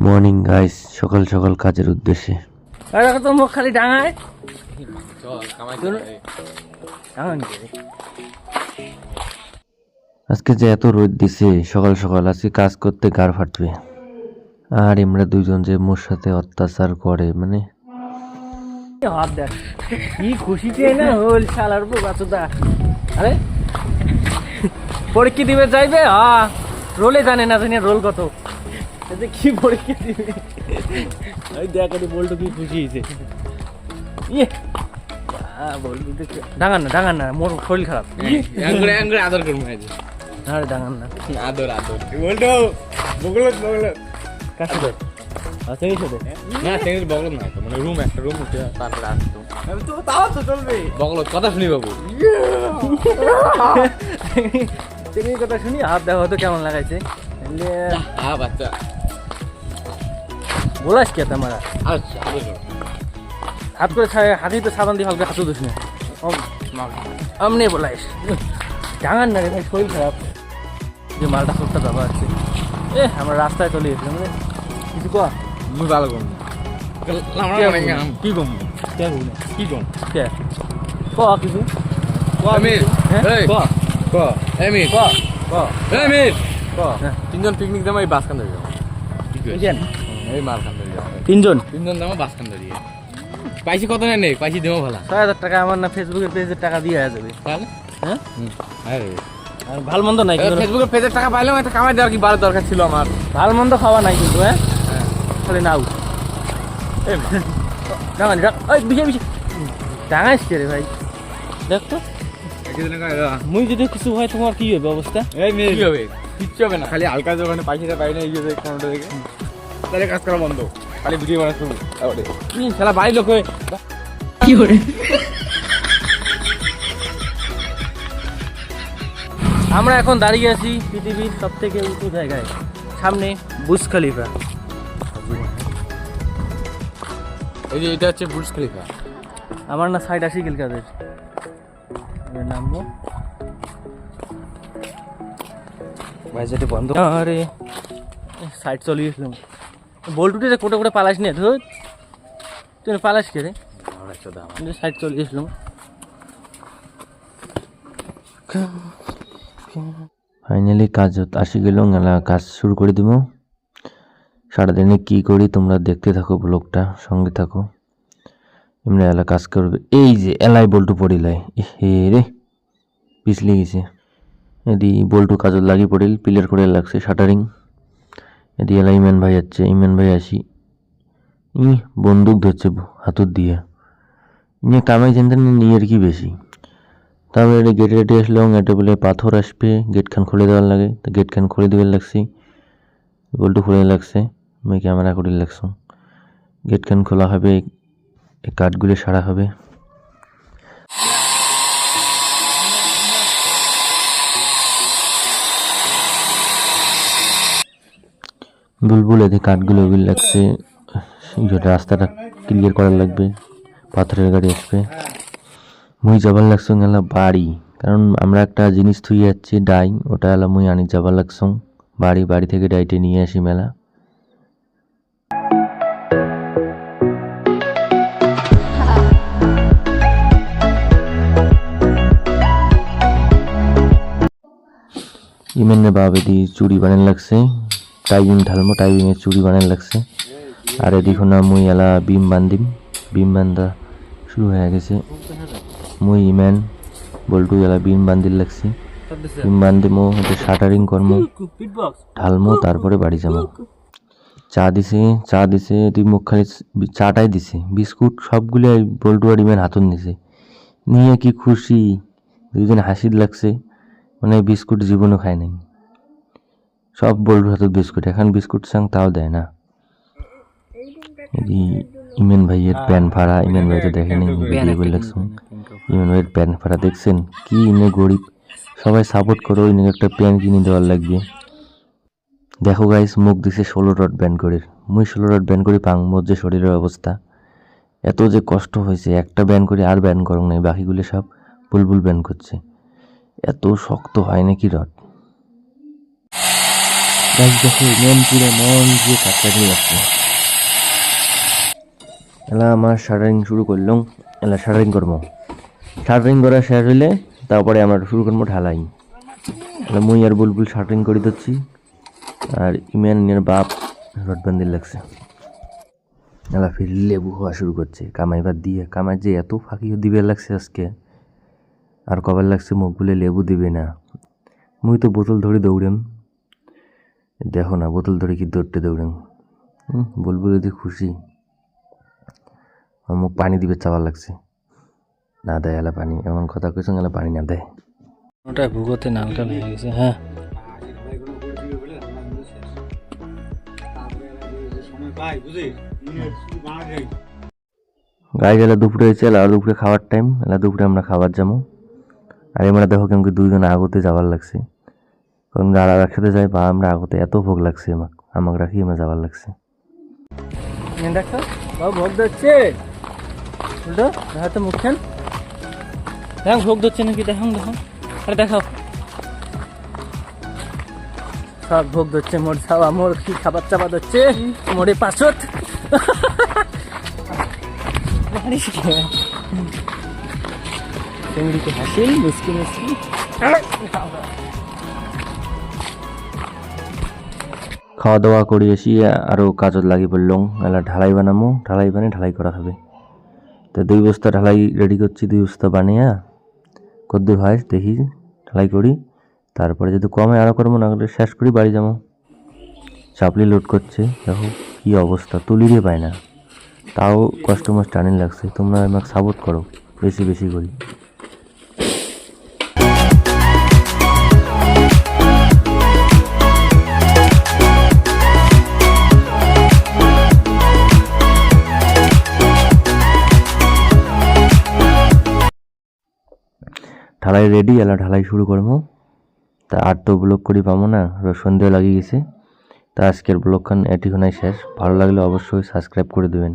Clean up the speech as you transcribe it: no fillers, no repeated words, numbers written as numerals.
Morning guys, সকাল সকাল কাজের উদ্দেশ্যে। তো মুখ খালি ডাঙায় আজকে যে এত রোদ দিছে সকাল সকাল, আজকে কাজ করতে গাড় ফাটবে। আর আমরা দুইজন যে মোর সাথে অত্যাচার করে, মানে হাত দেখ কি খুশিতে না হল শালার বাচ্চা। আরে পরীক্ষা দিবে যাইবে, রোলে জানে না জানি রোল কত, কি পরীক্ষা দিবে। ওই দেখ বলতো কি খুশি হয়েছে। ইয়ে ডাঙান না মোর শরীর খারাপ। আদর করবো আরে ডাঙান না, আদর আদর বলতো বগলত বগলত কাছে ধর। আচ্ছা এই সাথে না তেল বগলত না তো, মানে রুম একটা রুম উঠে তারপরে আসতো তো তাও তো চলবে। বগলত কথা শুনি বাবু, তুমি কথা শুনি হাত দেখো তো কেমন লাগাইছে। বাচ্চা বলাস কে তোমারা আচ্ছা হাত করে হাতি তো সাবান দিয়ে হালকা হাতও দিস না, আমনে বলাইস ডাঙান না রে ভাই, শরীর খারাপ। যে মালটা সবটা দাবা আছে আমরা রাস্তায় চলে গেছিলাম, মানে কিছু কয়া মুই ভালো করবো কি কম কে কি কম কে ক কিছু এমির ক ক এমির ক ক এমির ক তিনজন পিকনিক যাবো এই বাস কান ধরে যাবো, এই মাল কান ধরে যাবো, তিনজন যাবো বাস কান ধরে। পাইছি কত নেই পাইছি দেবো ভালো ৬,০০০ টাকা আমার না ফেসবুকের পেজের টাকা দিয়ে যাবে। তাহলে হ্যাঁ আরে আর ভাল মন্দ নাই কিন্তু, ফেসবুকের পেজের টাকা পাইলাম, একটা কামাই দেওয়ার কি বারো দরকার ছিল আমার। ভাল মন্দ খাওয়া নাই কিন্তু, হ্যাঁ খালি নাও ডাঙানি বিশে বিশে ডাঙাইস কে রে ভাই, দেখ তো মুই যদি কিছু হয় তোমার কি হবে অবস্থা? কি হবে? কিচ্ছু হবে না, খালি হালকা ওখানে পাখিটা পাই না এই কোনটা থেকে, তাহলে কাজ করা বন্ধ, খালি ভিডিও বানা শুরু। খেলা বাড়ির লোক হয়ে কি করে আমরা এখন দাঁড়িয়ে আছি পৃথিবীর সব থেকে উঁচু জায়গায়, সামনে বুর্জ খলিফা। এই যে এটা হচ্ছে বুর্জ খলিফা। আমার না সাইড আসি গেলকাদের নামবো ভাই, যেটা বন্ধ। আরে সাইড চলে গেছিলাম, বল্টুটে যে কোটে কোটে পালাস নে ধর, তুই পালাস কে রে? সাইড চলে গেছিলাম। ফাইনালি কাজ আসি গেল, কাজ শুরু করে দিব। সারাদিনে কি করি তোমরা দেখতে থাকো, ব্লগটা সঙ্গে থাকো। এমনি এলা কাজ করবে, এই যে এলাই বল্টু পড়িলাই হে রে পিছলে গেছে। এদি বল্টু কাজত লাগি পড়িল, পিলার করে লাগছে শাটারিং। এদি এলা ইমান ভাই যাচ্ছে, ইমান ভাই আসি বন্দুক ধরছে হাতুর দিয়ে, ইয়ে কামাই জানতেন নিয়ে কি বেশি। তারপরে এটা গেটে রেটে আসলো, এটা বলে পাথর আসবে, গেট খান খুলে দেওয়ার লাগে, তো গেট খান খুলে দেওয়ার লাগছি, বল্টু খুলে লাগছে, আমি ক্যামেরা করে লাগছো। গেট খান খোলা হবে, এই কাঠগুলি সারা হবে। বুলবুল এতে কাঠগুলো ওগুলো লাগছে, রাস্তাটা ক্লিয়ার করার লাগবে, পাথরের গাড়ি আসবে। মুই যাবার লাগছো গেলা বাড়ি, কারণ আমরা একটা জিনিস থুই যাচ্ছি ডাই, ওটা এলা মুই আনি যাবার লাগছো বাড়ি। বাড়ি থেকে ডাইটে নিয়ে আসি মেলা। ইমেনে বাবে দি চুড়ি বানান লাগছে, টাইবিং ঢালমো, টাইবিংয়ের চুড়ি বানান লাগছে। আর এদিকে না মুই এলা বিম বান্ধিম, বিম বান্ধা শুরু হয়ে গেছে। মুই ইমেন বল্টু এলা বিম বান্ধিল লাগছি, বিম বান্ধিমো, শাটারিং করমো, ঢালমো, তারপরে বাড়ি যাবো। চা দিছে এটি মুখ খালি চাটাই দিছে, বিস্কুট সবগুলো বল্টু আর ইমেন হাতুন দিছে। নিয়ে কি খুশি, দুইজন হাসির লাগছে, মানে বিস্কুট জীবনও খায় নাই, সব বল্টুর হাতত বিস্কুট। এখন বিস্কুট চাং তাও দেয় না। ইমেন ভাইয়ের প্যান ফাড়া, ইমেন ভাই তো দেখেনি, ভিডিও করে লাগছে। ইমেন ভাইয়ের প্যান ফাড়া দেখছেন কি, ইনে গরিব, সবাই সাপোর্ট করো, ইনে একটা প্যান কিনে দেওয়ার লাগবে। দেখো গাইস, মুখ দিছে 16 রড ব্যান করে, মুই 16 রড ব্যান করি পাং, মোর যে শরীরের অবস্থা, এত যে কষ্ট হয়েছে। একটা ব্যান করে আর ব্যান করো নাই, বাকিগুলো সব বুলবুল ব্যান করছে। এত শক্ত হয় নাকি রড। গাছ দেখো মন পুরো মন দিয়ে কাটকাটি লাগছে। এলা আমার শাটারিং শুরু করলাম, এলা শাটারিং করবো। শাটারিং করা শেষ হইলে তারপরে আমরা শুরু করবো ঢালাই। এলা মুই আর বুলবুল শাটারিং করে দিচ্ছি, আর ইমানের বাপ রড বান্দির লাগছে। এলা ফির লেবু হওয়া শুরু করছে কামাইবার দিয়ে। কামাই যে এত ফাঁকি দিবে লাগছে আজকে, আর কবার লাগছে মুখ বলে লেবু দিবে না। মুই তো বোতল ধরে দৌড়েম, দেখো না বোতল ধরে কি দৌড়তে দৌড়েম। বুলবুল যদি খুশি, মুখ পানি দিবে চাওয়ার লাগছে, না দেয় এলা পানি। এমন কথা কইছ এলা পানি না দেয়। ওটা ভুগোতে নালকা ভেঙে গেছে। হ্যাঁ গায়ে গেলে দুপুরে হয়েছে, এলা দুপুরে খাওয়ার টাইম। এলা দুপুরে আমরা খাবার যাবো। আর আমরা দেখো কেমন দুইজন আগতে যাওয়ার লাগছে, কারণ যারা একসাথে যাই বা আমরা আগতে এত ভোগ লাগছে আমাকে রাখি আমরা যাওয়ার লাগছে। দেখো বাবু ভোগ দিচ্ছে, উল্টো দেখাতে মুখখান দেখ ভোগ দিচ্ছে নাকি, দেখো দেখো, আরে দেখাও। সব ভোগ দিচ্ছে মোর ছাওয়া, মোর কি খাবার চাবা দিচ্ছে মোরে পাঁচত। চিংড়িকে হাসিল মিষ্টি মিষ্টি। খাওয়া দাওয়া করে এসি আরও কাজত লাগি পড়লাম। এলা ঢালাই বানামো, ঢালাই বানিয়ে ঢালাই করা হবে। তো 2 বস্তা ঢালাই রেডি করছি, 2 বস্তা বানিয়ে কদ্দূর হয় দেখি ঢালাই করি। তারপরে যদি কমে আরও করবো, না করে শেষ করি বাড়ি যাবো। চাপলি লোড করছে, দেখো কি অবস্থা, তুলিরে পায় না। তাও কষ্ট মষ্ট টানি লাগছে। তোমরা আমাকে সাপোর্ট করো বেশি বেশি করি। ঢালাই রেডি, এলা ঢালাই শুরু করবো। তা আর তো ব্লগ করি পাবো না, সন্ধ্যে লাগিয়ে গেছে। তা আজকের ব্লগখান এটিখানেই শেষ। ভালো লাগলে অবশ্যই সাবস্ক্রাইব করে দেবেন।